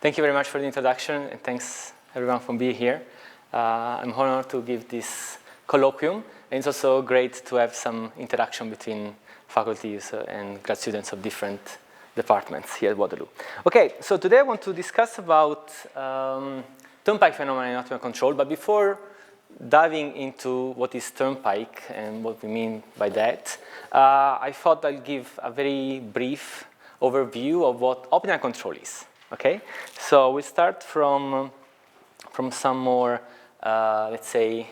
Thank you very much for the introduction, and thanks everyone for being here. I'm honored to give this colloquium, and it's also great to have some interaction between faculties and grad students of different departments here at Waterloo. Okay, so today I want to discuss about Turnpike phenomena in optimal control, but before diving into what is Turnpike and what we mean by that, I thought I'd give a very brief overview of what optimal control is. Okay, so we start from some more, let's say,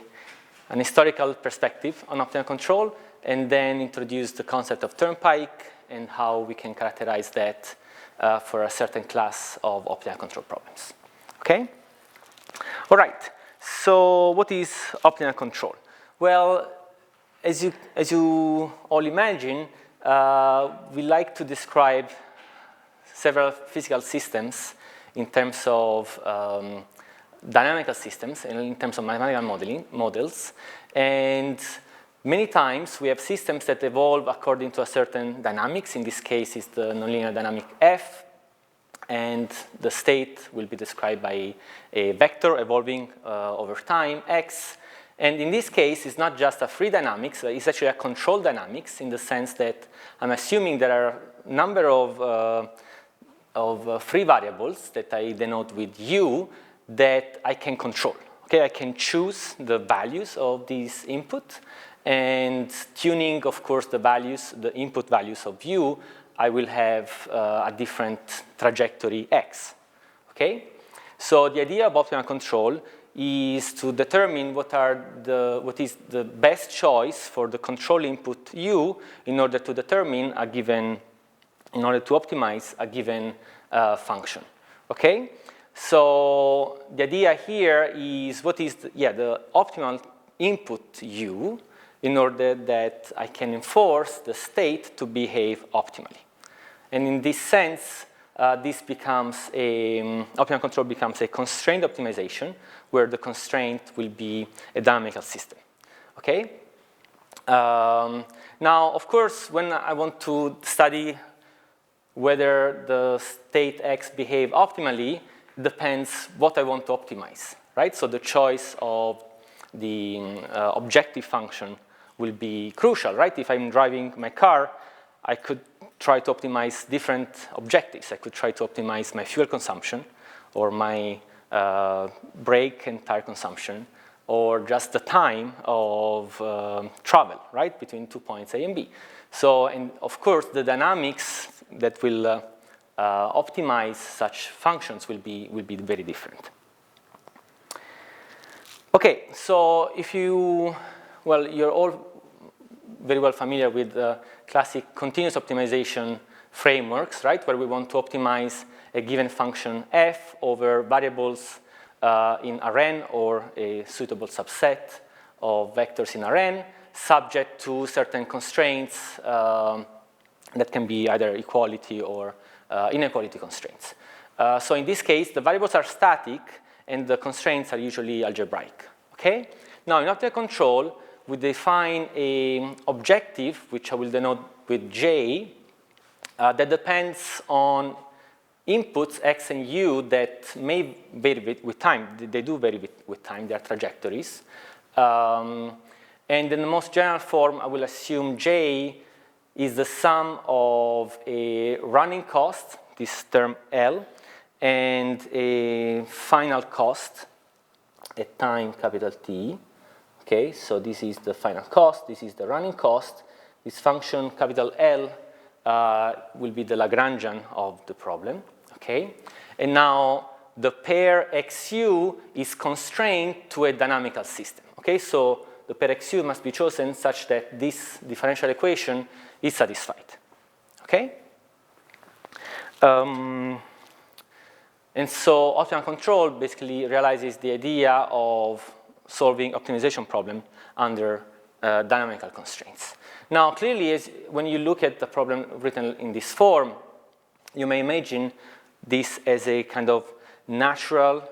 an historical perspective on optimal control, and then introduce the concept of Turnpike and how we can characterize that for a certain class of optimal control problems. Okay? All right, so what is optimal control? Well, as you all imagine, we like to describe several physical systems in terms of dynamical systems and in terms of mathematical models. And many times we have systems that evolve according to a certain dynamics. In this case, it's the nonlinear dynamic F. And the state will be described by a vector evolving over time, X. And in this case, it's not just a free dynamics, it's actually a control dynamics in the sense that I'm assuming there are a number of free variables that I denote with U that I can control. Okay, I can choose the values of these input, and tuning, of course, the values, the input values of U, I will have a different trajectory X. Okay, so the idea of optimal control is to determine what is the best choice for the control input U in order to determine a given, in order to optimize a given function. Okay, so the idea here is what is the optimal input U in order that I can enforce the state to behave optimally. And in this sense, this becomes optimal control becomes a constrained optimization where the constraint will be a dynamical system. Okay? Now, of course, when I want to study whether the state X behave optimally depends what I want to optimize, right? So the choice of the objective function will be crucial, right? If I'm driving my car, I could try to optimize different objectives. I could try to optimize my fuel consumption or my brake and tire consumption or just the time of travel, right, between 2 points A and B. So, and of course, the dynamics that will optimize such functions will be very different. Okay, so if you're all very well familiar with classic continuous optimization frameworks, right, where we want to optimize a given function f over variables in Rn or a suitable subset of vectors in Rn, subject to certain constraints that can be either equality or inequality constraints. So in this case, the variables are static and the constraints are usually algebraic. Okay? Now, in optimal control, we define an objective, which I will denote with J, that depends on inputs X and U that may vary with time. They do vary with time, their trajectories. And in the most general form, I will assume J is the sum of a running cost, this term L, and a final cost at time capital T. Okay, so this is the final cost, this is the running cost. This function capital L will be the Lagrangian of the problem. Okay, and now the pair XU is constrained to a dynamical system. Okay, so the pair XU must be chosen such that this differential equation is satisfied. Okay? And so optimal control basically realizes the idea of solving optimization problem under dynamical constraints. Now, clearly, when you look at the problem written in this form, you may imagine this as a kind of natural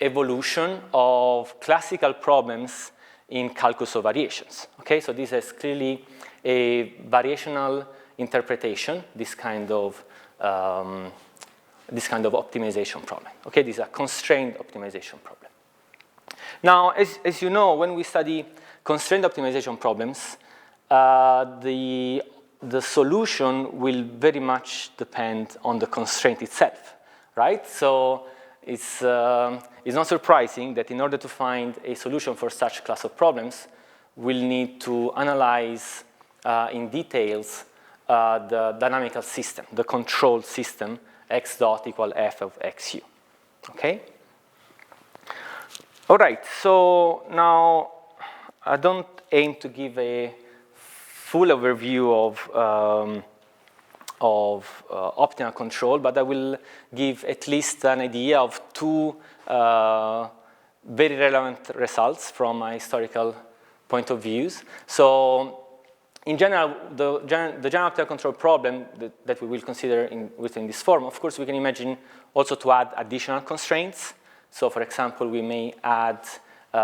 evolution of classical problems in calculus of variations. Okay, so this is clearly a variational interpretation, this kind of this kind of optimization problem. Okay, this is a constrained optimization problem. Now, as you know, when we study constrained optimization problems, the solution will very much depend on the constraint itself, right? So it's not surprising that in order to find a solution for such class of problems, we'll need to analyze in details the dynamical system, the control system, x dot equal f of xu, okay? All right, so now I don't aim to give a full overview of optimal control, but I will give at least an idea of two very relevant results from a historical point of view. So in general, the general optimal control problem that we will consider within this form, of course, we can imagine also to add additional constraints. So for example, we may add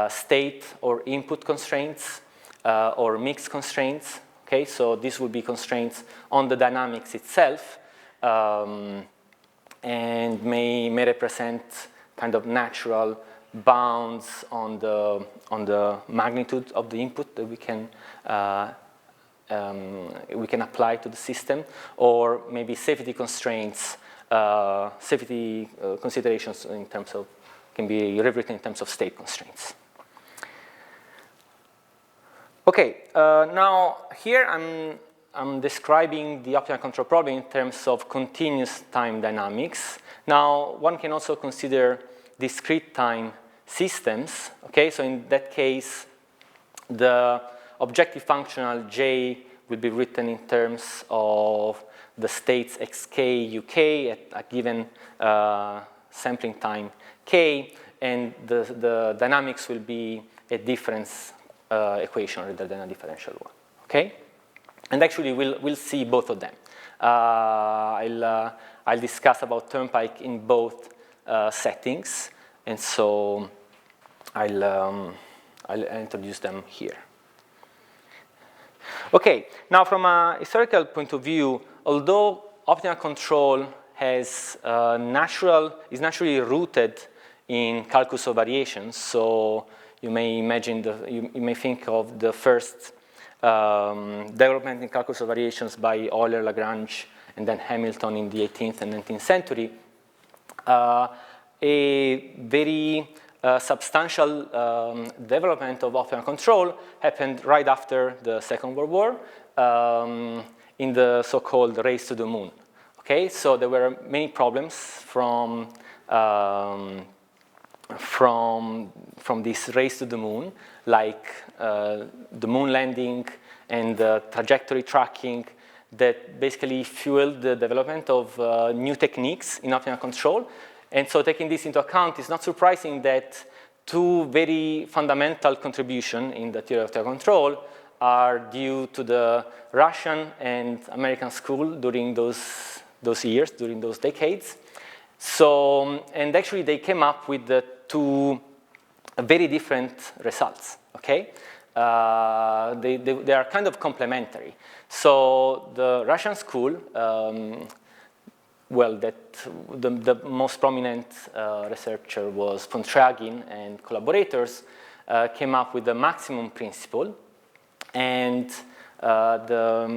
state or input constraints or mixed constraints. Okay, so this would be constraints on the dynamics itself and may represent kind of natural bounds on the magnitude of the input that we can apply to the system, or maybe safety constraints, safety considerations in terms of, can be rewritten in terms of state constraints. Okay, now here I'm describing the optimal control problem in terms of continuous time dynamics. Now, one can also consider discrete time systems. Okay, so in that case, the objective functional J will be written in terms of the states xk, uk at a given sampling time k, and the dynamics will be a difference equation rather than a differential one. Okay, and actually we'll see both of them. I'll discuss about Turnpike in both settings, and so I'll introduce them here. Okay, now from a historical point of view, although optimal control is naturally rooted in calculus of variations, so you may imagine, you may think of the first development in calculus of variations by Euler, Lagrange, and then Hamilton in the 18th and 19th century. A very substantial development of optimal control happened right after the Second World War in the so-called race to the moon. Okay, so there were many problems from this race to the moon, like the moon landing and the trajectory tracking, that basically fueled the development of new techniques in optimal control. And so taking this into account, it's not surprising that two very fundamental contributions in the theory of optimal control are due to the Russian and American school during those years, during those decades. So, and actually they came up with the two very different results, okay? They are kind of complementary. So the Russian school, well, the most prominent researcher was von Triagin and collaborators, came up with the maximum principle. And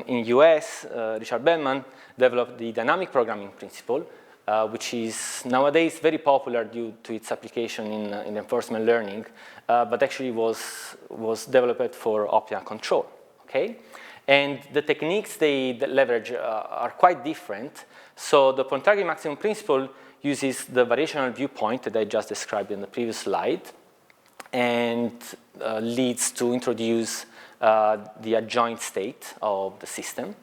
in US, Richard Bellman developed the dynamic programming principle, which is nowadays very popular due to its application in reinforcement learning, but actually was developed for optimal control, okay? And the techniques they leverage are quite different. So the Pontryagin maximum principle uses the variational viewpoint that I just described in the previous slide, and leads to introduce the adjoint state of the system,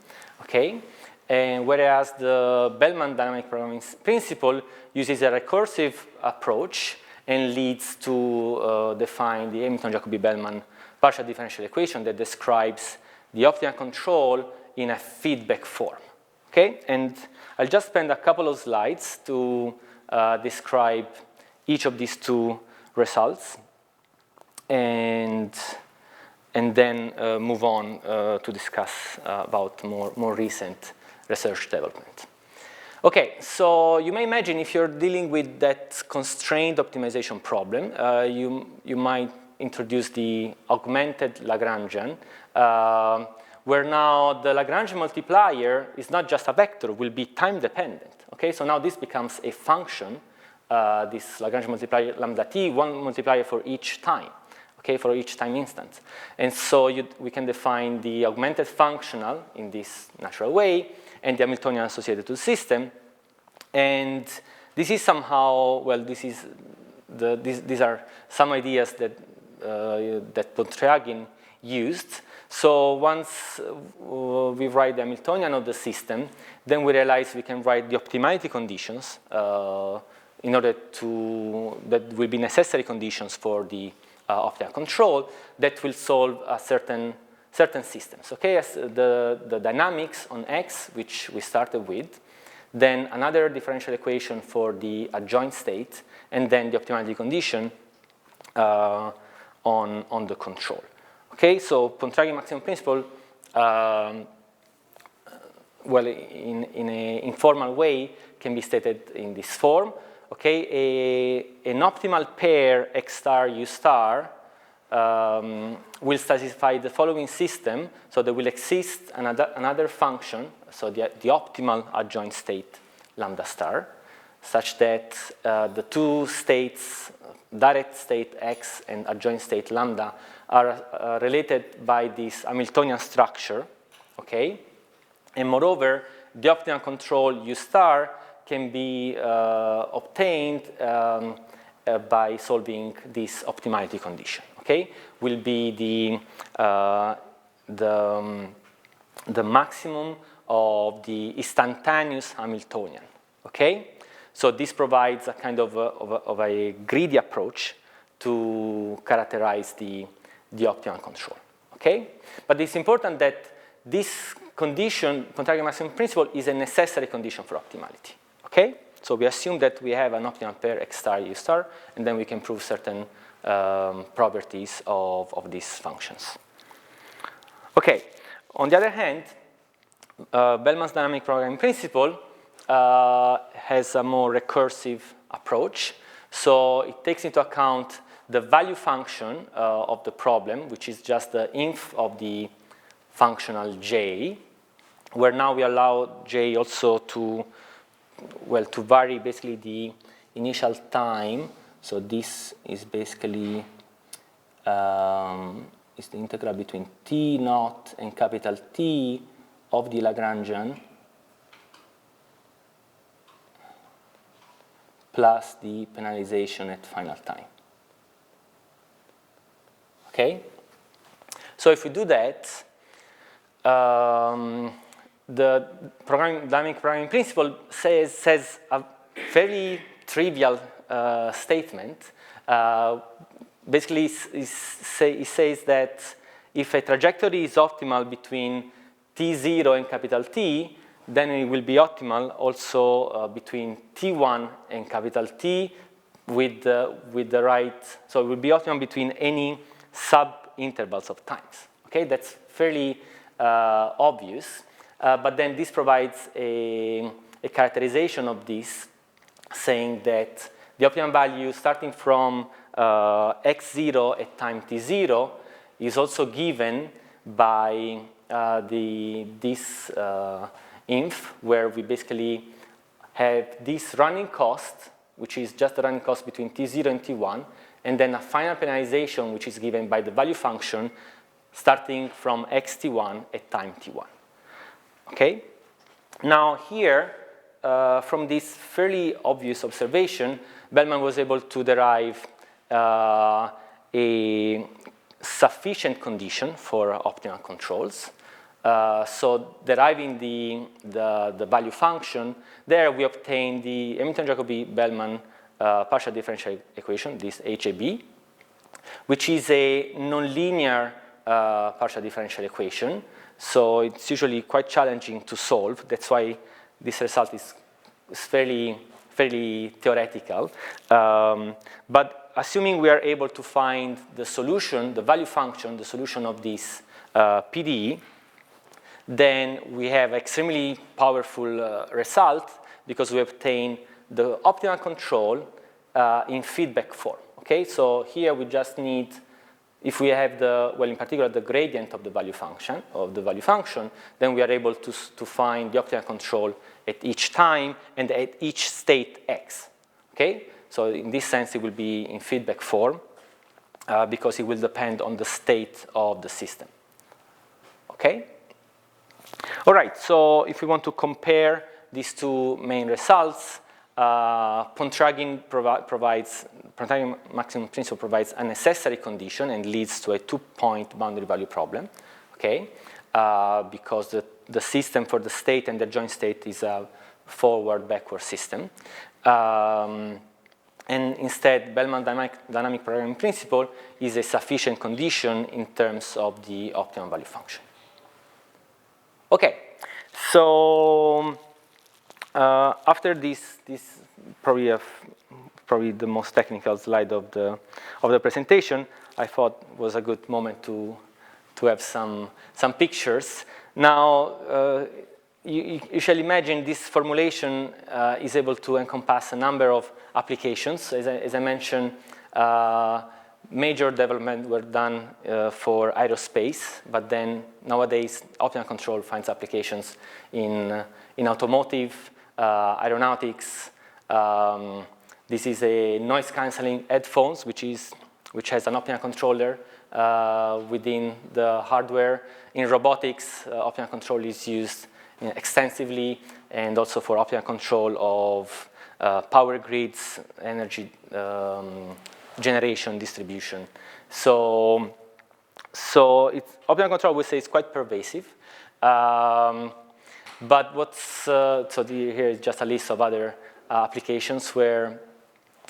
okay? And whereas the Bellman dynamic programming principle uses a recursive approach and leads to define the Hamilton-Jacobi-Bellman partial differential equation that describes the optimal control in a feedback form, okay? And I'll just spend a couple of slides to describe each of these two results, and then move on to discuss about more recent research development. Okay, so you may imagine if you're dealing with that constrained optimization problem, you might introduce the augmented Lagrangian, where now the Lagrangian multiplier is not just a vector, will be time dependent. Okay, so now this becomes a function, this Lagrangian multiplier lambda t, one multiplier for each time. Okay, for each time instance. And so we can define the augmented functional in this natural way, and the Hamiltonian associated to the system. And this is somehow, well, these are some ideas that, that Pontryagin used. So once we write the Hamiltonian of the system, then we realize we can write the optimality conditions in order to, that will be necessary conditions for the optimal control that will solve a certain systems. Okay, as the dynamics on X, which we started with, then another differential equation for the adjoint state, and then the optimality condition on the control. Okay, so Pontryagin maximum principle, well, in an informal way, can be stated in this form. Okay, an optimal pair X star U star will satisfy the following system. So there will exist another function, so the optimal adjoint state lambda star, such that the two states, direct state X and adjoint state lambda, are related by this Hamiltonian structure. Okay, and moreover, the optimal control U star can be obtained by solving this optimality condition. Okay, will be the maximum of the instantaneous Hamiltonian. Okay, so this provides a kind of a greedy approach to characterize the optimal control. Okay, but it's important that this condition, Pontryagin maximum principle, is a necessary condition for optimality. Okay, so we assume that we have an optimal pair X star U star, and then we can prove certain properties of these functions. Okay, on the other hand, Bellman's dynamic programming principle has a more recursive approach. So it takes into account the value function of the problem, which is just the inf of the functional j, where now we allow j also to, well, to vary basically the initial time. So this is basically is the integral between t naught and capital T of the Lagrangian plus the penalization at final time. Okay? So if we do that, the dynamic programming principle says a very trivial statement. Basically, it says that if a trajectory is optimal between t0 and capital T, then it will be optimal also between t1 and capital T with the right, so it will be optimal between any sub-intervals of times. Okay, that's fairly obvious, but then this provides a characterization of this, saying that the optimum value starting from x0 at time t0 is also given by this inf, where we basically have this running cost, which is just the running cost between t0 and t1, and then a final penalization, which is given by the value function starting from xt1 at time t1. Okay? Now here, from this fairly obvious observation, Bellman was able to derive a sufficient condition for optimal controls. So deriving the value function, there we obtain the Hamilton-Jacobi-Bellman partial differential equation, this HAB, which is a nonlinear partial differential equation. So it's usually quite challenging to solve. That's why this result is fairly theoretical. But assuming we are able to find the solution, the value function, the solution of this PDE, then we have extremely powerful result because we obtain the optimal control in feedback form. Okay, so here we just need, if we have the, well, in particular the gradient of the value function, then we are able to find the optimal control at each time and at each state x. Okay, so in this sense it will be in feedback form because it will depend on the state of the system. Okay. All right. So if we want to compare these two main results, Pontryagin maximum principle provides a necessary condition and leads to a two-point boundary value problem, okay? Because the system for the state and the joint state is a forward-backward system. And instead, Bellman dynamic programming principle is a sufficient condition in terms of the optimum value function. Okay, so after this probably the most technical slide of the presentation, I thought was a good moment to have some pictures. Now, you shall imagine this formulation is able to encompass a number of applications. As I mentioned, major development were done for aerospace, but then nowadays optimal control finds applications in automotive, aeronautics. This is a noise cancelling headphones, which has an optimal controller within the hardware. In robotics, optimal control is used extensively, and also for optimal control of power grids, energy generation, distribution. So optimal control, we say, is quite pervasive. But here is just a list of other applications where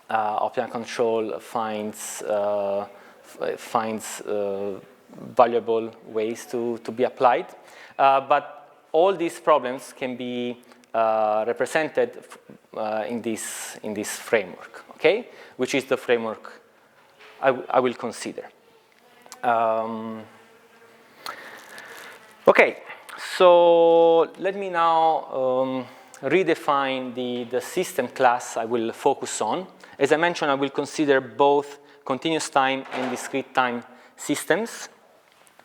optimal control finds valuable ways to be applied. But all these problems can be represented in this framework, okay? Which is the framework I will consider. Okay, so let me now redefine the system class I will focus on. As I mentioned, I will consider both continuous time and discrete time systems.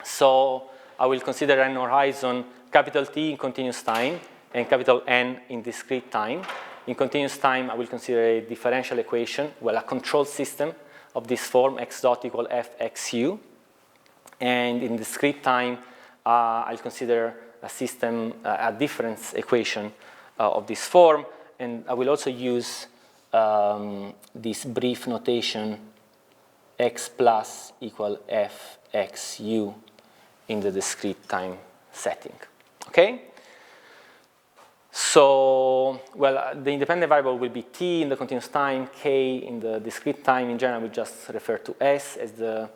So I will consider an horizon capital T in continuous time and capital N in discrete time. In continuous time, I will consider a differential equation, well, a control system of this form, x dot equal fxu. And in discrete time, I'll consider a system, a difference equation of this form. And I will also use this brief notation x plus equal fxu in the discrete time setting, okay? So, well, the independent variable will be t in the continuous time, k in the discrete time. In general, we just refer to s as the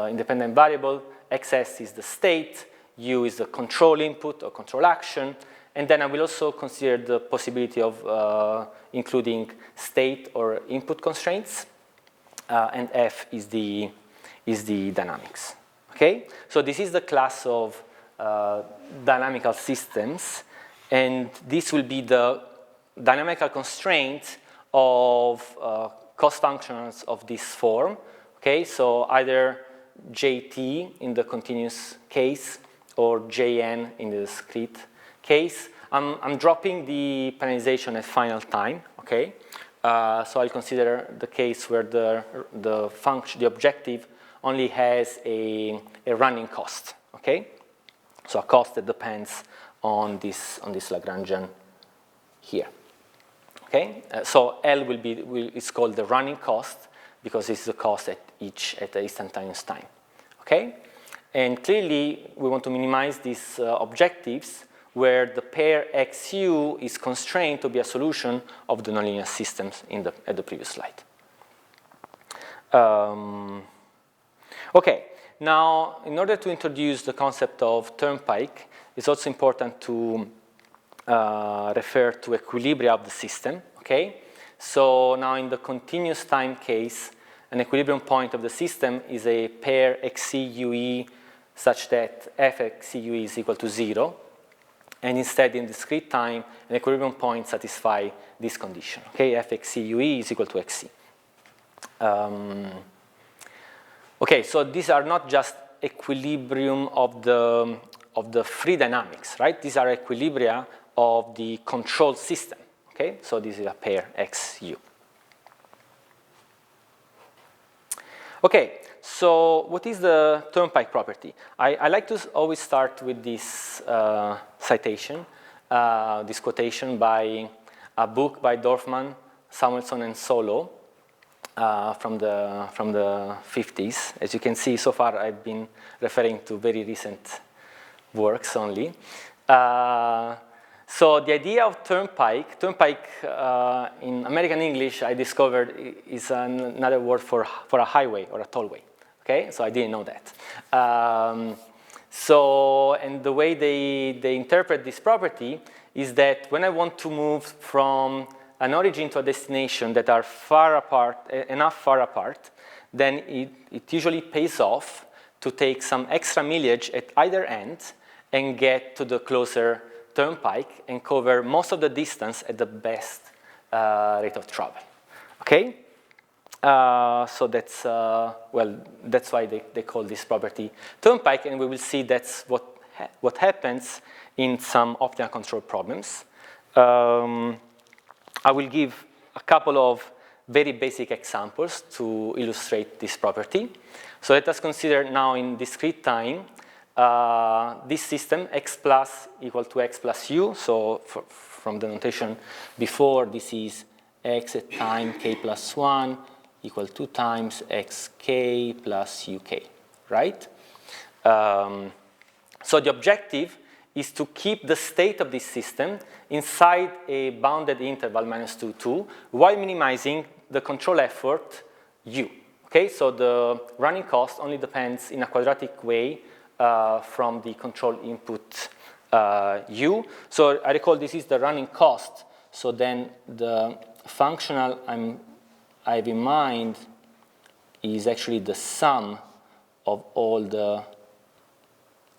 independent variable. Xs is the state, u is the control input or control action. And then I will also consider the possibility of including state or input constraints. And f is the dynamics, okay? So this is the class of dynamical systems. And this will be the dynamical constraint of cost functions of this form. Okay, so either Jt in the continuous case or Jn in the discrete case. I'm dropping the penalization at final time. Okay, so I'll consider the case where the function, the objective, only has a running cost. Okay, so a cost that depends on this Lagrangian here. Okay, so L is called the running cost because it's the cost at the instantaneous time. Okay, and clearly we want to minimize these objectives where the pair xu is constrained to be a solution of the nonlinear systems at the previous slide. Okay, now in order to introduce the concept of Turnpike, it's also important to refer to equilibria of the system, okay? So now in the continuous time case, an equilibrium point of the system is a pair xc ue such that fxc ue is equal to 0. And instead, in discrete time, an equilibrium point satisfies this condition. Okay, fxc_ue is equal to xc. Okay, so these are not just equilibrium of the free dynamics, right? These are equilibria of the control system. Okay, so this is a pair xu. Okay, so what is the Turnpike property? I like to always start with this citation, this quotation by a book by Dorfman, Samuelson, and Solow from the 50s. As you can see, so far I've been referring to very recent works only. So the idea of Turnpike in American English, I discovered is another word for a highway or a tollway. Okay, so I didn't know that. And the way they interpret this property is that when I want to move from an origin to a destination that are far apart, enough far apart, then it usually pays off to take some extra millage at either end and get to the closer turnpike and cover most of the distance at the best rate of travel. Okay? So that's, that's why they call this property Turnpike, and we will see that's what happens in some optimal control problems. I will give a couple of very basic examples to illustrate this property. So let us consider now in discrete time this system x plus equal to x plus u. So from the notation before, this is x at time k plus 1 equal to 2 times xk plus uk, right? So the objective is to keep the state of this system inside a bounded interval minus 2, 2, while minimizing the control effort u. Okay, so the running cost only depends in a quadratic way from the control input u. So I recall this is the running cost. So then the functional I have in mind is actually the sum of all the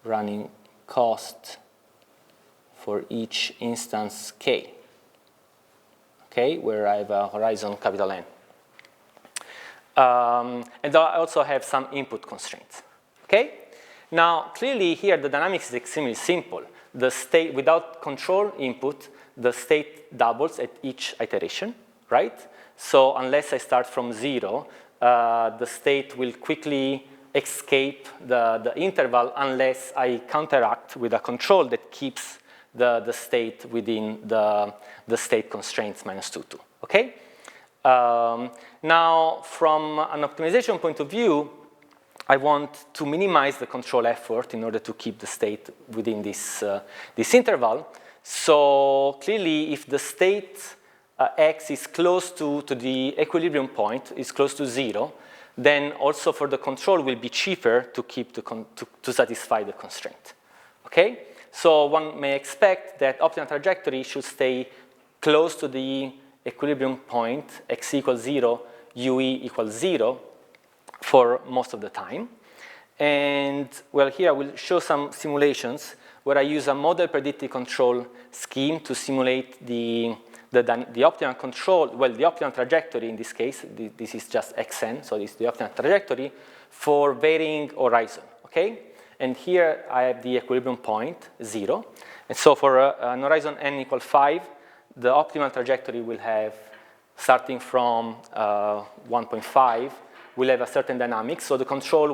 running cost for each instance k, okay, where I have a horizon capital N. And I also have some input constraints, okay? Now, clearly here the dynamics is extremely simple. The state, without control input, the state doubles at each iteration, right? So unless I start from 0, the state will quickly escape the interval unless I counteract with a control that keeps the state within the state constraints minus 2, 2, okay? Now, from an optimization point of view, I want to minimize the control effort in order to keep the state within this interval. So clearly, if the state x is close to the equilibrium point, is close to 0, then also for the control will be cheaper to keep to satisfy the constraint. Okay? So one may expect that optimal trajectory should stay close to the equilibrium point, x equals 0, ue equals 0, for most of the time. And well, here I will show some simulations where I use a model predictive control scheme to simulate the optimal control, well, the optimal trajectory in this case. This is just xn, so this is the optimal trajectory for varying horizon, okay? And here I have the equilibrium point, 0. And so for an horizon n equal 5, the optimal trajectory will have, starting from 1.5, will have a certain dynamic. So the control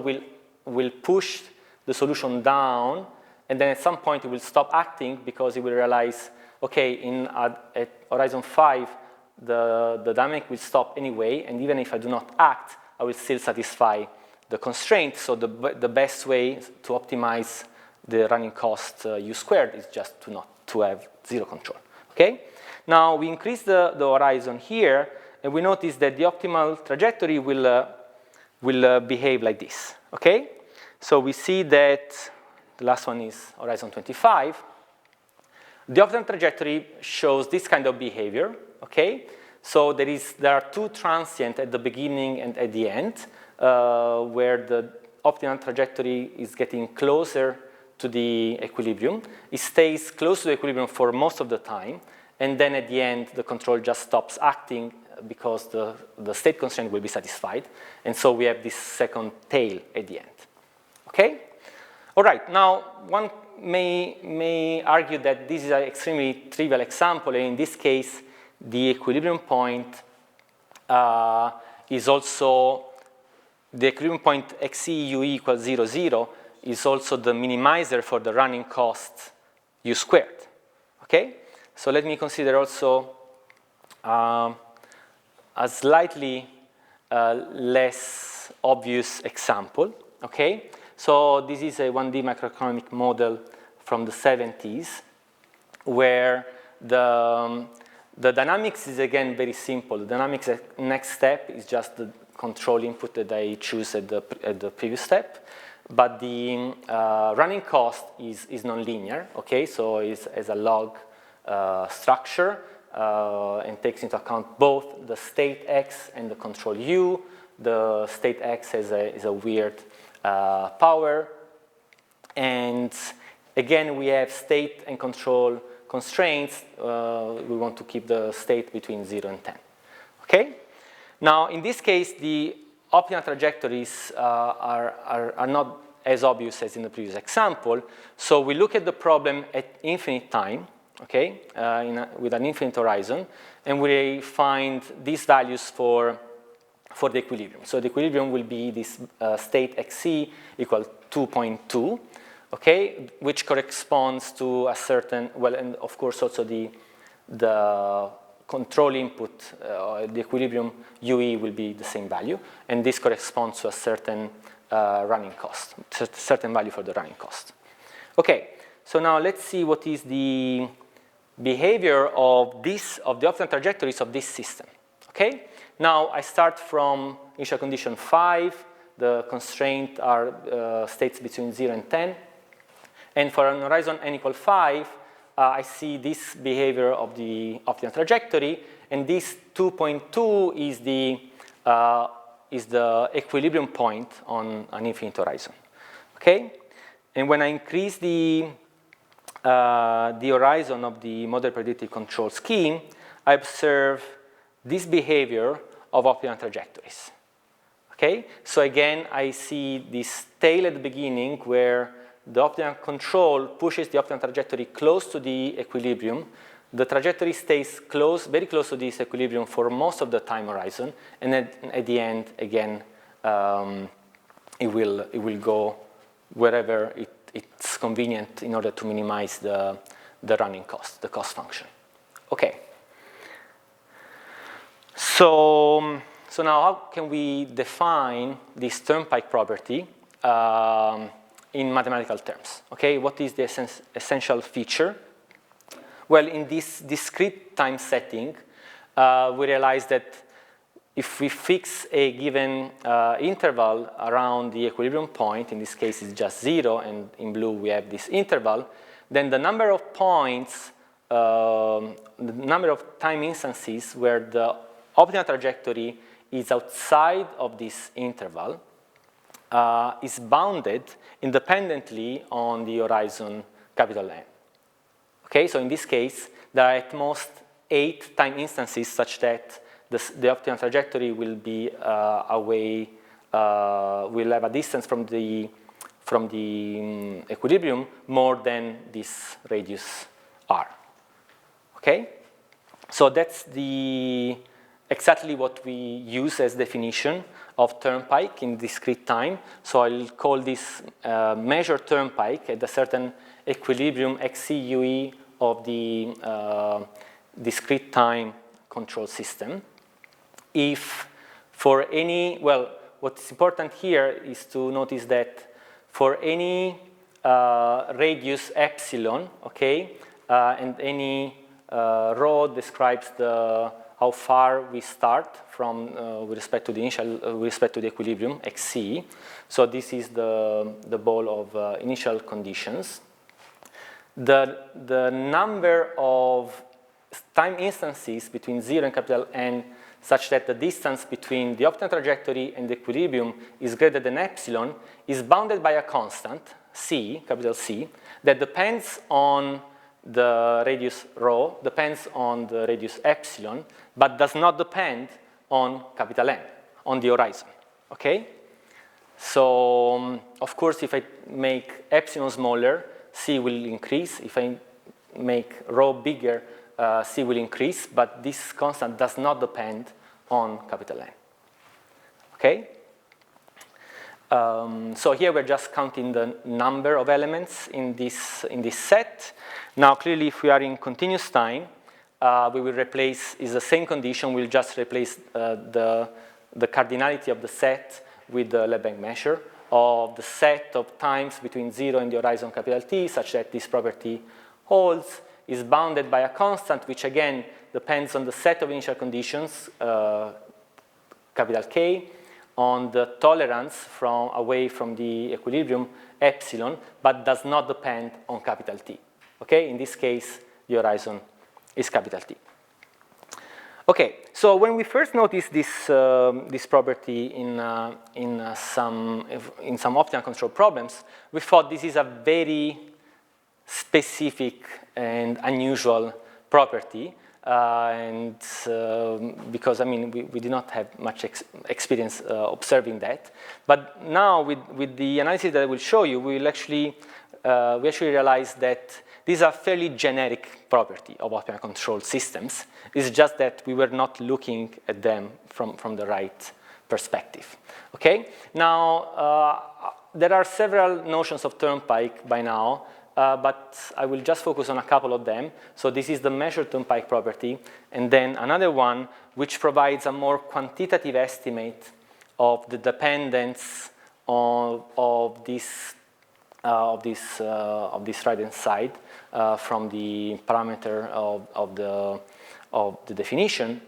will push the solution down, and then at some point it will stop acting because it will realize, okay, at horizon 5, the dynamic will stop anyway, and even if I do not act, I will still satisfy the constraint. So the best way to optimize the running cost u squared is just to have 0 control. Okay? Now we increase the horizon here, and we notice that the optimal trajectory will behave like this. Okay? So we see that the last one is horizon 25. The optimal trajectory shows this kind of behavior. Okay? So there are 2 transients at the beginning and at the end, where the optimal trajectory is getting closer to the equilibrium. It stays close to the equilibrium for most of the time, and then at the end, the control just stops acting because the state constraint will be satisfied, and so we have this second tail at the end. Okay? All right, now one may argue that this is an extremely trivial example, and in this case, the equilibrium point is also, the equilibrium point XE UE equals 0, 0 is also the minimizer for the running cost U squared. Okay? So let me consider also a slightly less obvious example. Okay? So this is a 1D macroeconomic model from the 70s where the dynamics is again very simple. The dynamics next step is just the control input that I choose at the previous step. But the running cost is nonlinear, okay? So it's as a log structure and takes into account both the state X and the control U. The state X is a weird power. And again, we have state and control constraints. We want to keep the state between 0 and 10, okay? Now, in this case, the optimal trajectories are not as obvious as in the previous example. So we look at the problem at infinite time, okay, with an infinite horizon, and we find these values for the equilibrium. So the equilibrium will be this state XC equal 2.2, okay, which corresponds to a certain, well, and of course also the control input, the equilibrium UE will be the same value, and this corresponds to a certain running cost, certain value for the running cost. Okay, so now let's see what is the behavior of the optimal trajectories of this system. Okay, now I start from initial condition 5. The constraints are states between 0 and 10, and for an horizon n equal 5. I see this behavior of the optimal trajectory, and this 2.2 is the equilibrium point on an infinite horizon. Okay, and when I increase the horizon of the model predictive control scheme, I observe this behavior of optimal trajectories. Okay, so again, I see this tail at the beginning where the optimal control pushes the optimal trajectory close to the equilibrium. The trajectory stays very close to this equilibrium for most of the time horizon, and at the end, again, it will go wherever it's convenient in order to minimize the running cost, the cost function. Okay. So now how can we define this Turnpike property in mathematical terms? Okay, what is the essential feature? Well, in this discrete time setting, we realize that if we fix a given interval around the equilibrium point, in this case it's just 0, and in blue we have this interval, then the number of points, the number of time instances where the optimal trajectory is outside of this interval is bounded independently on the horizon capital N. Okay, so in this case, there are at most 8 time instances such that the optimal trajectory will be away, will have a distance from the equilibrium more than this radius r. Okay, so that's exactly what we use as definition of Turnpike in discrete time. So I'll call this measure Turnpike at a certain equilibrium XCUE of the discrete time control system. If for any, well, what's important here is to notice that for any radius epsilon, okay, and any rho describes how far we start from with respect to the equilibrium XC. So this is the ball of initial conditions. The number of time instances between 0 and capital N such that the distance between the optimal trajectory and the equilibrium is greater than epsilon is bounded by a constant C, capital C, that depends on the radius rho, depends on the radius epsilon, but does not depend on capital N, on the horizon, okay? So, of course, if I make epsilon smaller, C will increase. If I make rho bigger, C will increase, but this constant does not depend on capital N, okay? So here we're just counting the number of elements in this set. Now, clearly, if we are in continuous time, we will replace, is the same condition, we'll just replace the cardinality of the set with the Lebesgue measure of the set of times between 0 and the horizon capital T, such that this property holds, is bounded by a constant, which again depends on the set of initial conditions, capital K, on the tolerance away from the equilibrium epsilon, but does not depend on capital T. Okay, in this case, the horizon is capital T. Okay, so when we first noticed this property in some optimal control problems, we thought this is a very specific and unusual property. Because, I mean, we did not have much experience observing that. But now, with the analysis that I will show you, we actually realize that this is a fairly generic property of optimal control systems. It's just that we were not looking at them from the right perspective. Okay? Now, there are several notions of Turnpike by now. But I will just focus on a couple of them. So this is the measured Turnpike property, and then another one which provides a more quantitative estimate of the dependence of this right-hand side from the parameter of the definition,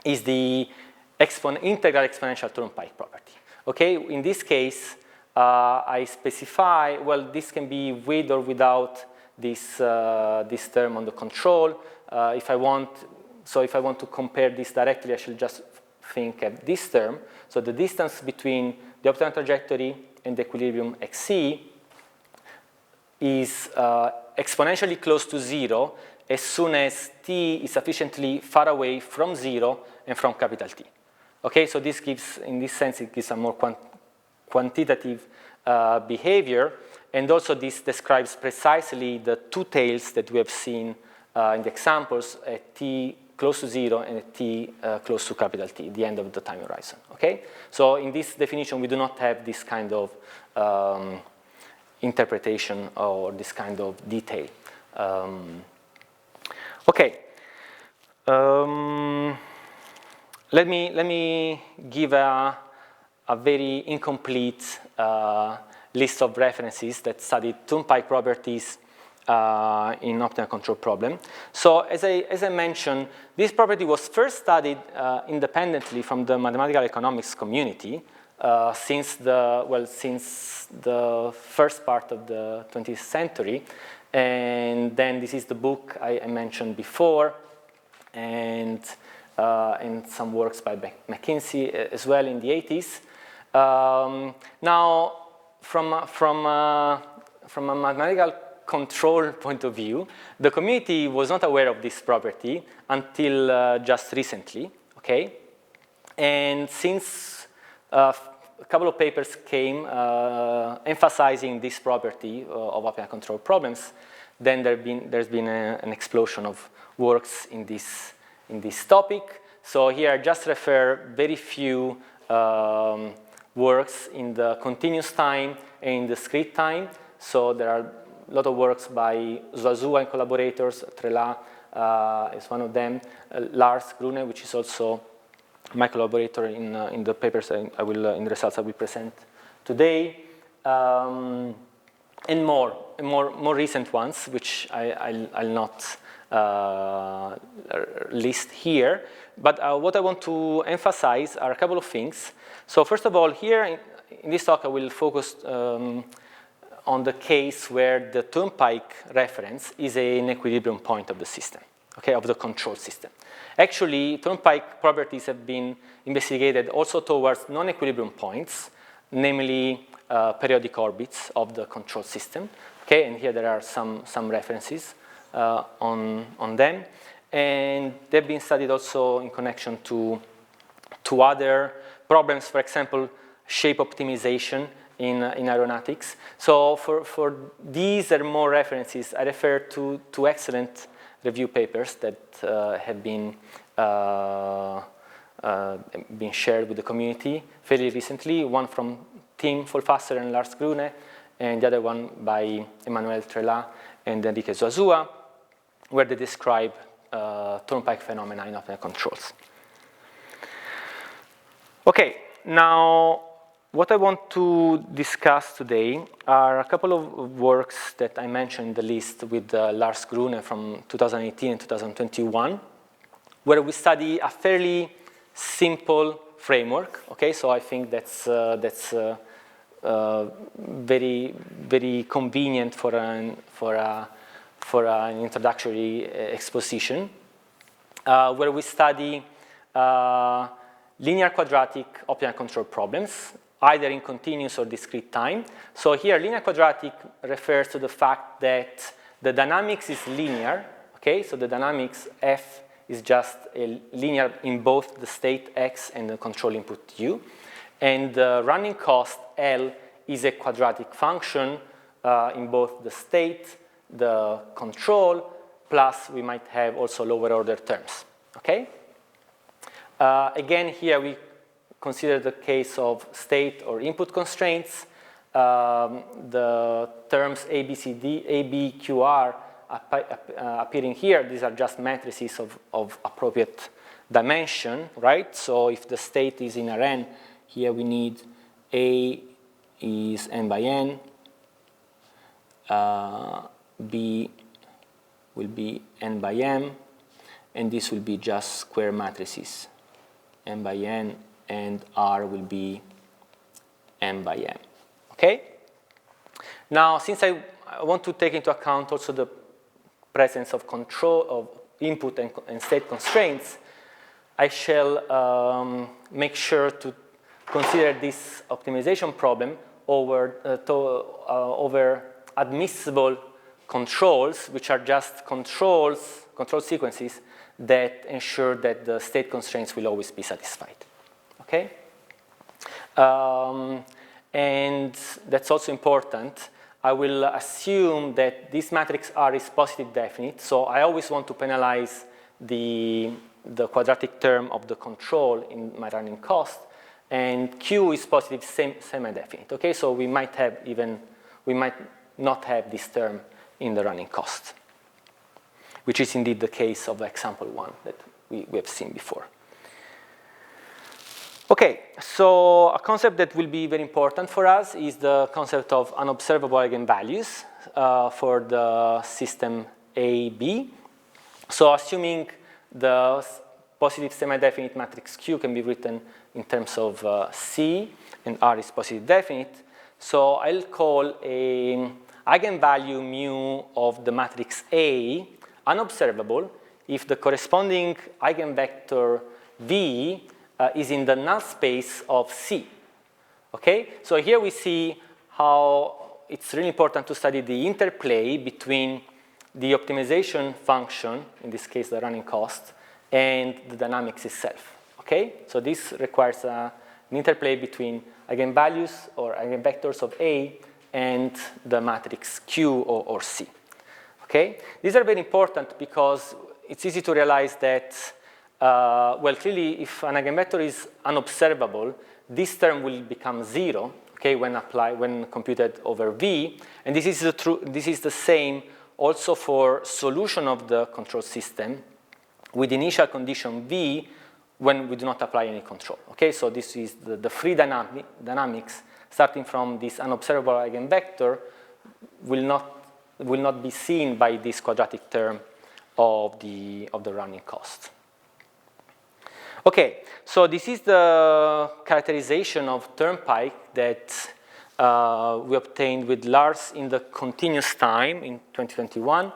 is the integral exponential Turnpike property. Okay, in this case, I specify, well, this can be with or without this term on the control. If I want to compare this directly, I should just think of this term. So the distance between the optimal trajectory and the equilibrium xc is exponentially close to 0 as soon as t is sufficiently far away from 0 and from capital T. Okay, so this gives, in this sense, it gives a more quantitative behavior, and also this describes precisely the two tails that we have seen in the examples at t close to 0 and at t close to capital T, the end of the time horizon. Okay, so in this definition we do not have this kind of interpretation or this kind of detail. Okay. Let me give a very incomplete list of references that studied Turnpike properties in optimal control problem. So as I mentioned, this property was first studied independently from the mathematical economics community since the first part of the 20th century. And then this is the book I mentioned before, and some works by McKinsey as well in the 80s. Now, from a mathematical control point of view, the community was not aware of this property until just recently, okay? And since a couple of papers came emphasizing this property of optimal control problems, then there's been an explosion of works in this topic. So here I just refer very few works in the continuous time and in discrete time. So there are a lot of works by Zazua and collaborators. Trela is one of them. Lars Grune, which is also my collaborator in the papers in the results I will present today, and more recent ones, which I'll not list here. But what I want to emphasize are a couple of things. So first of all, here in this talk I will focus on the case where the Turnpike reference is an equilibrium point of the system, okay, of the control system. Actually, Turnpike properties have been investigated also towards non-equilibrium points, namely periodic orbits of the control system. Okay, and here there are some references on them. And they've been studied also in connection to other problems, for example, shape optimization in aeronautics. So for these, there are more references. I refer to excellent review papers that have been shared with the community fairly recently. One from Tim Folfasser and Lars Grune, and the other one by Emmanuel Trelat and Enrique Zuazua, where they describe Turnpike phenomena in optical controls. Okay, now what I want to discuss today are a couple of works that I mentioned in the list with Lars Grune from 2018 and 2021, where we study a fairly simple framework. Okay, so I think that's very, very convenient for an introductory exposition, where we study linear quadratic optical control problems, either in continuous or discrete time. So here, linear quadratic refers to the fact that the dynamics is linear. Okay, so the dynamics F is just a linear in both the state X and the control input U. And the running cost L is a quadratic function in both the state, the control, plus we might have also lower order terms. Okay? Again, here we consider the case of state or input constraints. The terms A, B, C, D, A, B, Q, R appearing here, these are just matrices of appropriate dimension, right? So if the state is in Rn, here we need A is n by n, B will be n by m, and this will be just square matrices, n by n, and R will be m by m. Okay? Now, since I want to take into account also the presence of control of input and state constraints, I shall make sure to consider this optimization problem over admissible controls, which are just control sequences that ensure that the state constraints will always be satisfied. Okay? And that's also important. I will assume that this matrix R is positive definite, so I always want to penalize the quadratic term of the control in my running cost, and Q is positive semi-definite. Okay, so we might not have this term in the running cost, which is indeed the case of example 1 that we have seen before. Okay, so a concept that will be very important for us is the concept of unobservable eigenvalues for the system AB. So assuming the positive semi-definite matrix Q can be written in terms of C, and R is positive definite, so I'll call a eigenvalue mu of the matrix A unobservable if the corresponding eigenvector V is in the null space of C. Okay, so here we see how it's really important to study the interplay between the optimization function, in this case the running cost, and the dynamics itself. Okay, so this requires an interplay between eigenvalues or eigenvectors of A and the matrix Q or C. Okay, these are very important because it's easy to realize that well, clearly, if an eigenvector is unobservable, this term will become 0, okay, when computed over V, and this is the same also for solution of the control system with initial condition V when we do not apply any control. Okay, so this is the free dynamics starting from this unobservable eigenvector will not be seen by this quadratic term of the running cost. Okay, so this is the characterization of Turnpike that we obtained with Lars in the continuous time in 2021.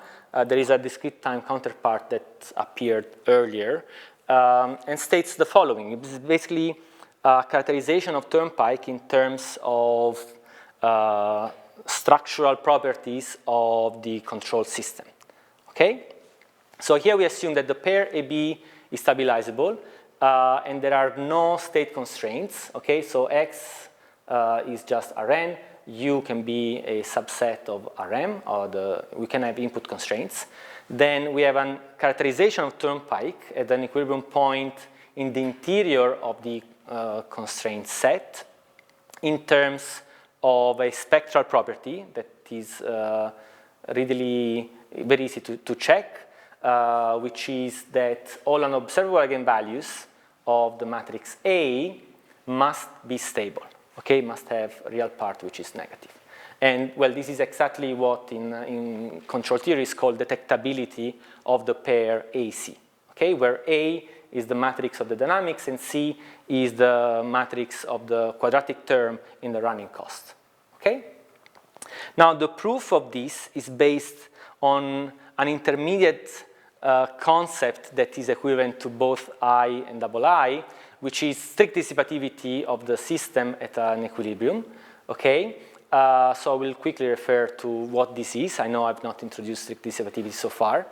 There is a discrete time counterpart that appeared earlier and states the following. It's basically a characterization of Turnpike in terms of structural properties of the control system. Okay? So here we assume that the pair AB is stabilizable, and there are no state constraints. Okay? So X is just Rn. U can be a subset of Rm, or we can have input constraints. Then we have a characterization of Turnpike at an equilibrium point in the interior of the constraint set in terms of a spectral property that is readily very easy to check, which is that all unobservable eigenvalues of the matrix A must be stable. Okay, must have a real part which is negative. And well, this is exactly what in control theory is called detectability of the pair AC. Okay, where A is the matrix of the dynamics and C is the matrix of the quadratic term in the running cost. Okay? Now the proof of this is based on an intermediate concept that is equivalent to both I and double I, which is strict dissipativity of the system at an equilibrium. Okay? So I will quickly refer to what this is. I know I've not introduced strict dissipativity so far.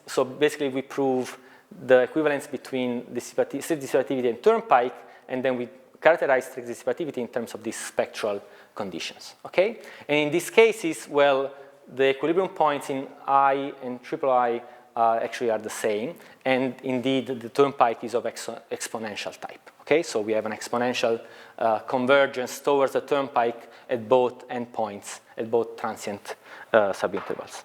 So basically we prove the equivalence between strict dissipativity and Turnpike, and then we characterize strict dissipativity in terms of these spectral conditions. Okay? And in these cases, well, the equilibrium points in I and triple I actually are the same, and indeed the Turnpike is of exponential type. Okay, so we have an exponential convergence towards the Turnpike at both endpoints, at both transient subintervals.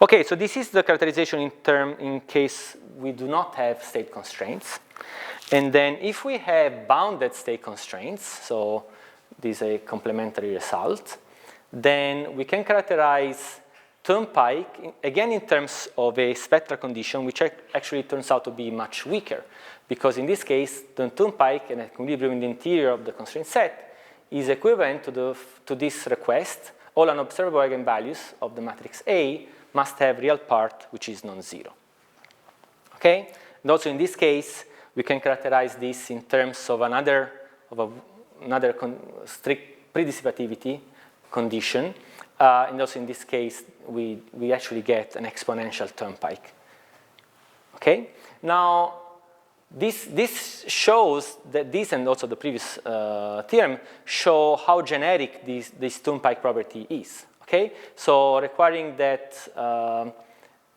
Okay, so this is the characterization in case we do not have state constraints. And then if we have bounded state constraints, so this is a complementary result, then we can characterize Turnpike, again in terms of a spectral condition, which actually turns out to be much weaker. Because in this case, the Turnpike and equilibrium in the interior of the constraint set is equivalent to this request. All unobservable eigenvalues of the matrix A must have real part which is non-zero. Okay? And also in this case, we can characterize this in terms of another strict predissipativity condition. And also in this case, we actually get an exponential Turnpike. Okay? Now, this shows that this and also the previous theorem show how generic this Turnpike property is. Okay? So requiring that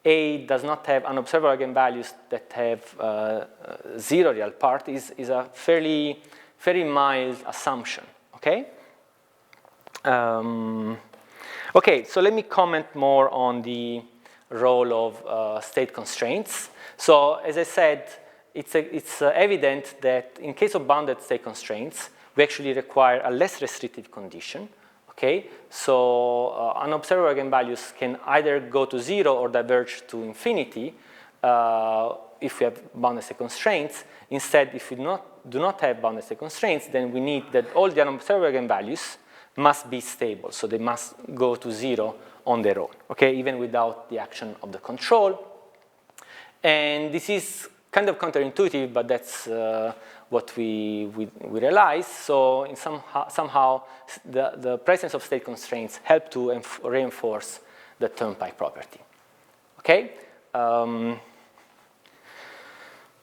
A does not have unobservable eigenvalues that have zero real part is a very mild assumption. Okay? Okay, so let me comment more on the role of state constraints. So as I said, it's evident that in case of bounded state constraints, we actually require a less restrictive condition. Okay, so unobservable eigenvalues can either go to zero or diverge to infinity if we have bounded state constraints. Instead, if we do not have bounded state constraints, then we need that all the unobservable eigenvalues must be stable, so they must go to zero on their own, okay, even without the action of the control. And this is kind of counterintuitive, but that's what we realize. So somehow the presence of state constraints help to reinforce the Turnpike property. Okay? All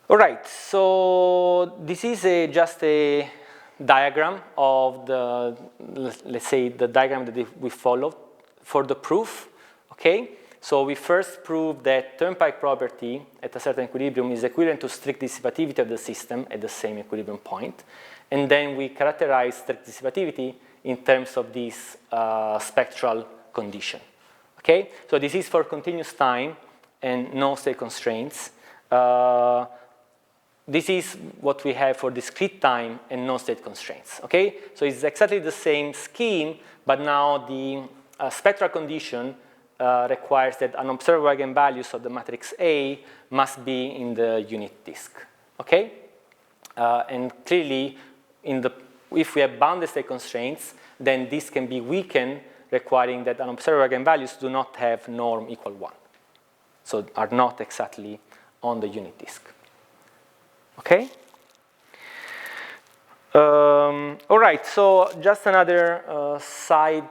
right, so this is just a diagram of the, let's say, the diagram that we followed for the proof. Okay? So we first proved that Turnpike property at a certain equilibrium is equivalent to strict dissipativity of the system at the same equilibrium point. And then we characterize strict dissipativity in terms of this spectral condition. Okay? So this is for continuous time and no state constraints. This is what we have for discrete time and no state constraints. Okay? So it's exactly the same scheme, but now the spectral condition requires that unobservable eigenvalues of the matrix A must be in the unit disk. Okay? And clearly, if we have bounded state constraints, then this can be weakened, requiring that unobservable eigenvalues do not have norm equal 1. So are not exactly on the unit disk. Okay? All right, so just another side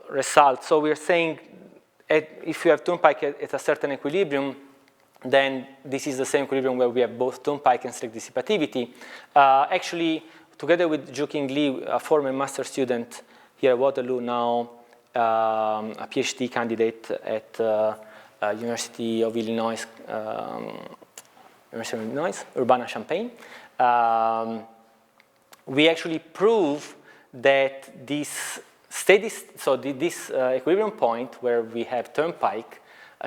result. So we're saying if you have Turnpike at a certain equilibrium, then this is the same equilibrium where we have both Turnpike and strict dissipativity. Actually, together with Juking Lee, a former master student here at Waterloo, now a PhD candidate at University of Illinois, Urbana-Champaign, we actually prove that this equilibrium point where we have Turnpike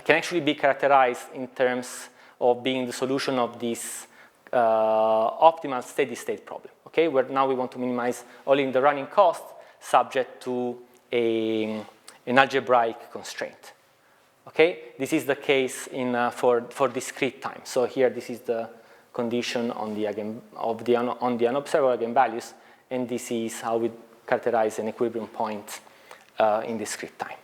can actually be characterized in terms of being the solution of this optimal steady state problem, okay? Where now we want to minimize only the running cost subject to an algebraic constraint, okay? This is the case for discrete time. So here this is the condition on the unobservable eigenvalues, and this is how we characterize an equilibrium point in discrete time.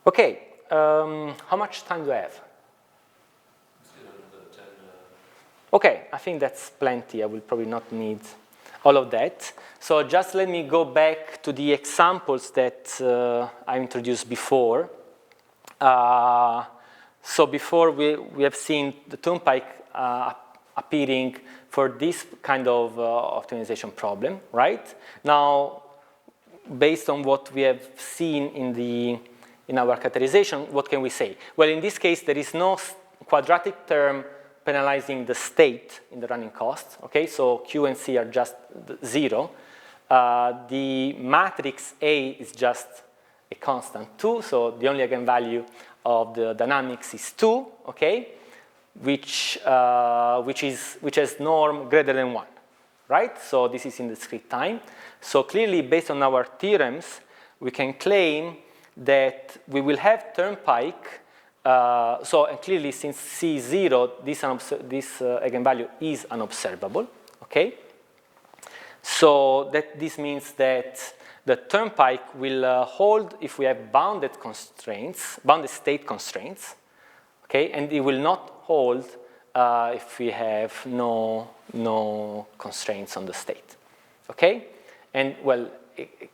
Okay, how much time do I have? Okay, I think that's plenty. I will probably not need all of that. So just let me go back to the examples that I introduced before. So before we have seen the Turnpike appearing for this kind of optimization problem, right? Now, based on what we have seen in our characterization, what can we say? Well, in this case, there is no quadratic term penalizing the state in the running cost, okay? So Q and C are just 0. The matrix A is just a constant 2, so the only eigenvalue of the dynamics is 2, okay? Which has norm greater than 1, right? So this is in discrete time. So clearly, based on our theorems, we can claim that we will have Turnpike. And clearly, since C is 0, this eigenvalue is unobservable, okay? So this means that the Turnpike will hold if we have bounded state constraints, okay? And it will not hold if we have no constraints on the state, okay? And well,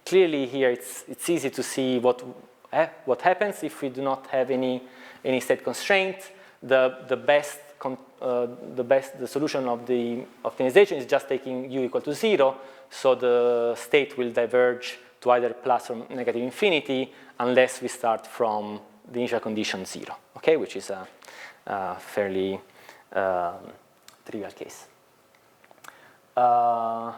clearly here it's easy to see what happens if we do not have any state constraint. The solution of the optimization is just taking u equal to 0, so the state will diverge to either plus or negative infinity unless we start from the initial condition 0, okay, which is a fairly trivial case. All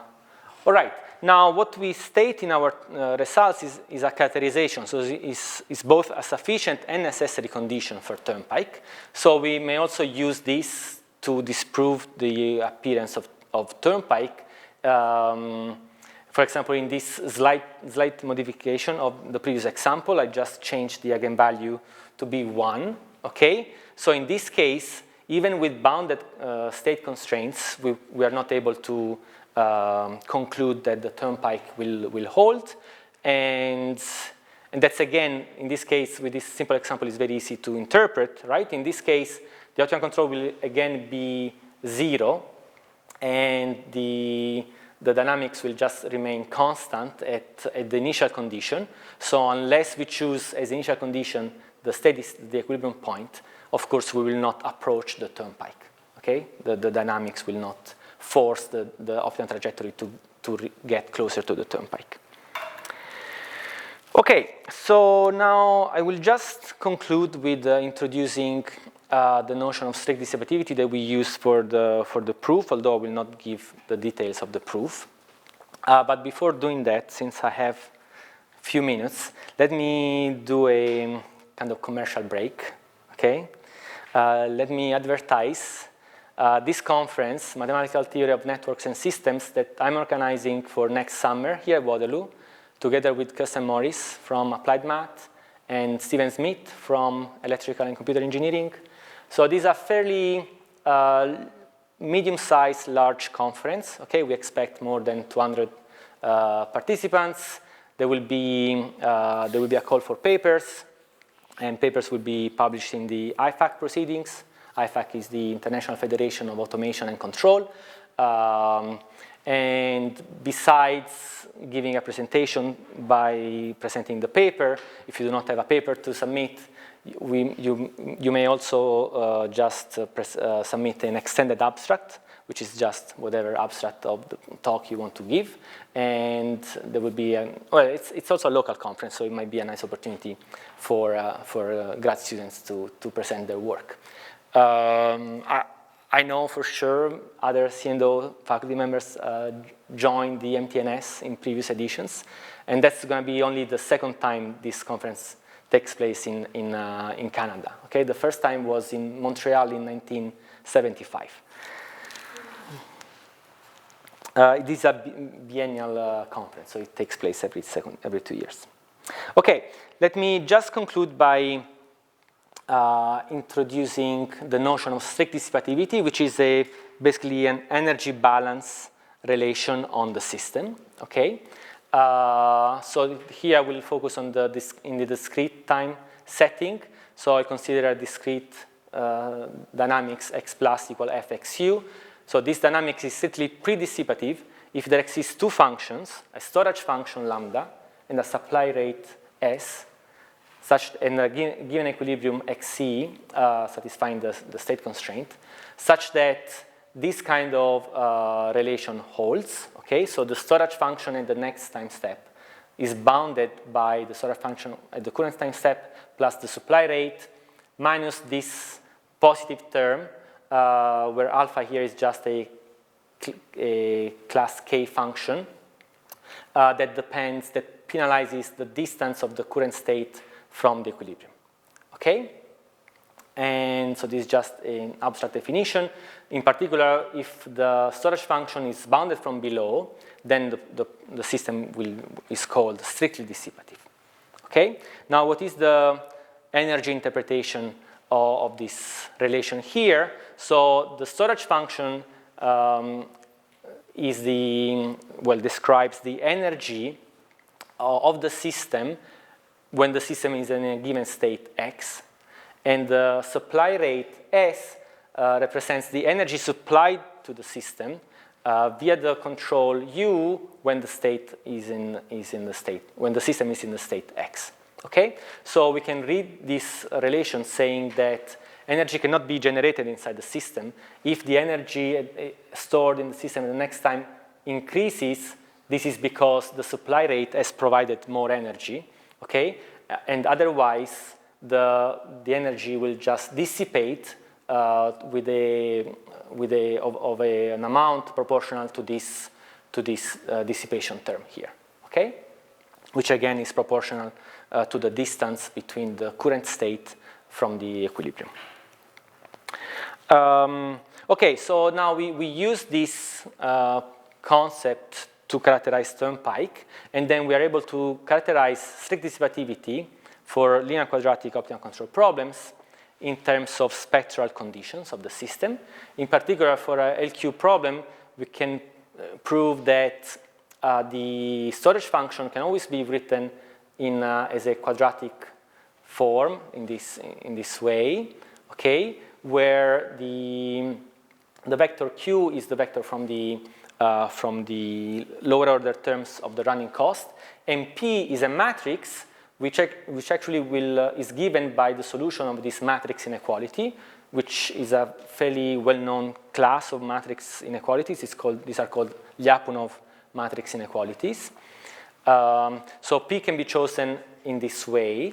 right, now what we state in our results is a characterization, so it's both a sufficient and necessary condition for Turnpike. So we may also use this to disprove the appearance of Turnpike. For example, in this slight modification of the previous example, I just changed the eigenvalue to be 1, okay? So in this case, even with bounded state constraints, we are not able to conclude that the Turnpike will hold. And that's, again, in this case, with this simple example, is very easy to interpret, right? In this case, the optimal control will, again, be 0, and the dynamics will just remain constant at the initial condition. So unless we choose as initial condition the equilibrium point, of course, we will not approach the Turnpike, okay? The dynamics will not force the optimal trajectory to get closer to the Turnpike. Okay, so now I will just conclude with introducing the notion of strict dissipativity that we use for the proof, although I will not give the details of the proof. But before doing that, since I have a few minutes, let me do a kind of commercial break, okay? Let me advertise this conference, Mathematical Theory of Networks and Systems, that I'm organizing for next summer here at Waterloo, together with Kirsten Morris from Applied Math and Stephen Smith from Electrical and Computer Engineering. So these are fairly medium-sized, large conference. Okay, we expect more than 200 participants. There will be a call for papers, and papers will be published in the IFAC proceedings. IFAC is the International Federation of Automation and Control. And besides giving a presentation by presenting the paper, if you do not have a paper to submit, you may also just submit an extended abstract, which is just whatever abstract of the talk you want to give. And there will be, well, it's also a local conference, so it might be a nice opportunity for grad students to present their work. I know for sure other C&O faculty members joined the MTNS in previous editions, and that's going to be only the second time this conference takes place in Canada. Okay, the first time was in Montreal in 1975. It is a biennial conference, so it takes place every 2 years. Okay, let me just conclude by introducing the notion of strict dissipativity, which is basically an energy balance relation on the system. Okay, so here I will focus on in the discrete time setting. So I consider a discrete dynamics x plus equal fxu. So this dynamics is strictly pre-dissipative if there exist two functions, a storage function lambda and a supply rate s, such in a given equilibrium xc, satisfying the state constraint, such that this kind of relation holds. Okay, so the storage function in the next time step is bounded by the storage function at the current time step plus the supply rate minus this positive term, where alpha here is just a class K function that penalizes the distance of the current state from the equilibrium. Okay? And so this is just an abstract definition. In particular, if the storage function is bounded from below, then the system is called strictly dissipative. Okay? Now, what is the energy interpretation of this relation here? So the storage function describes the energy of the system when the system is in a given state x, and the supply rate s represents the energy supplied to the system via the control u when the state when the system is in the state x. Okay, so we can read this relation saying that energy cannot be generated inside the system if the energy stored in the system the next time increases. This is because the supply rate has provided more energy. Okay, and otherwise the energy will just dissipate with an amount proportional to this dissipation term here. Okay, which again is proportional to the distance between the current state from the equilibrium. Okay, so now we use this concept to characterize Turnpike, and then we are able to characterize strict dissipativity for linear quadratic optimal control problems in terms of spectral conditions of the system. In particular, for a LQ problem, we can prove that the storage function can always be written as a quadratic form in this way, okay, where the vector q is the vector from the lower order terms of the running cost, and P is a matrix which actually is given by the solution of this matrix inequality, which is a fairly well-known class of matrix inequalities. These are called Lyapunov matrix inequalities. So P can be chosen in this way,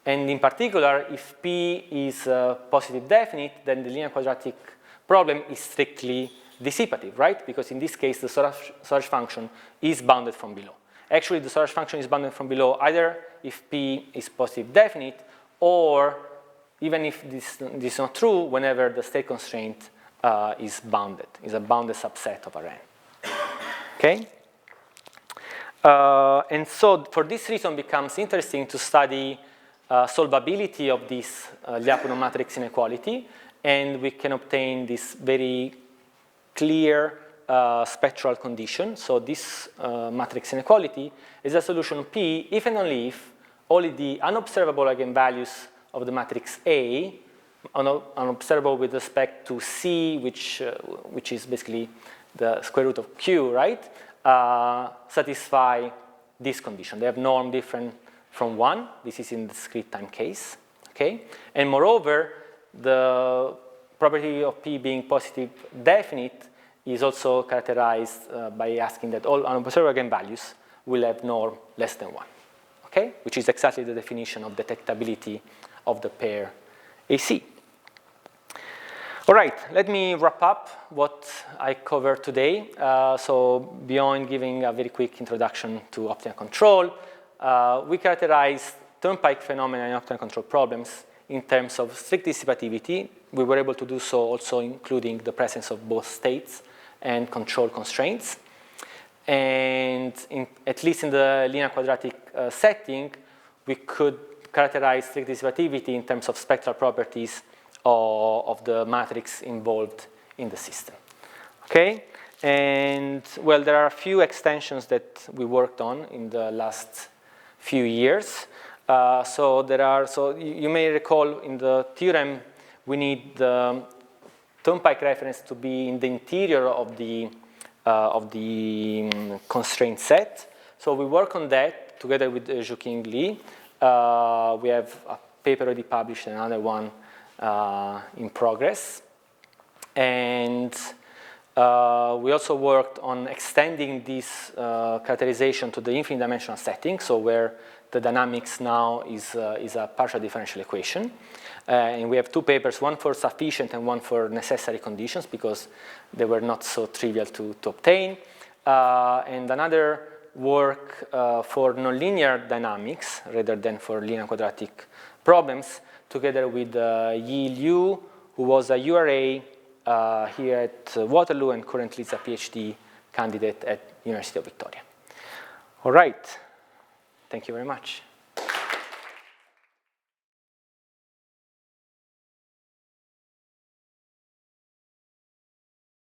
and in particular, if P is positive definite, then the linear quadratic problem is strictly dissipative, right? Because in this case, the storage function is bounded from below. Actually, the storage function is bounded from below either if P is positive definite, or even if this is not true, whenever the state constraint is bounded, is a bounded subset of Rn. Okay? And so for this reason, it becomes interesting to study solvability of this Lyapunov matrix inequality, and we can obtain this very clear spectral condition. So this matrix inequality is a solution P if and only if only the unobservable eigenvalues of the matrix A, unobservable with respect to C, which is basically the square root of Q, right, satisfy this condition. They have norm different from 1. This is in the discrete time case. Okay? And moreover, the property of P being positive definite is also characterized by asking that all unobservable eigenvalues will have norm less than 1. Okay? Which is exactly the definition of detectability of the pair AC. All right, let me wrap up what I covered today. So beyond giving a very quick introduction to optimal control, we characterized Turnpike phenomena in optimal control problems in terms of strict dissipativity. We were able to do so also including the presence of both states and control constraints. And at least in the linear quadratic setting, we could characterize strict dissipativity in terms of spectral properties of the matrix involved in the system. Okay? And well, there are a few extensions that we worked on in the last few years. So you may recall in the theorem, we need the Turnpike reference to be in the interior of the constraint set. So we work on that together with Zhuqing Li. We have a paper already published and another one in progress. And we also worked on extending this characterization to the infinite dimensional setting, so where the dynamics now is a partial differential equation. And we have 2 papers, one for sufficient and one for necessary conditions, because they were not so trivial to obtain. And another work for nonlinear dynamics rather than for linear quadratic problems, together with Yi Liu, who was a URA here at Waterloo and currently is a PhD candidate at University of Victoria. All right. Thank you very much.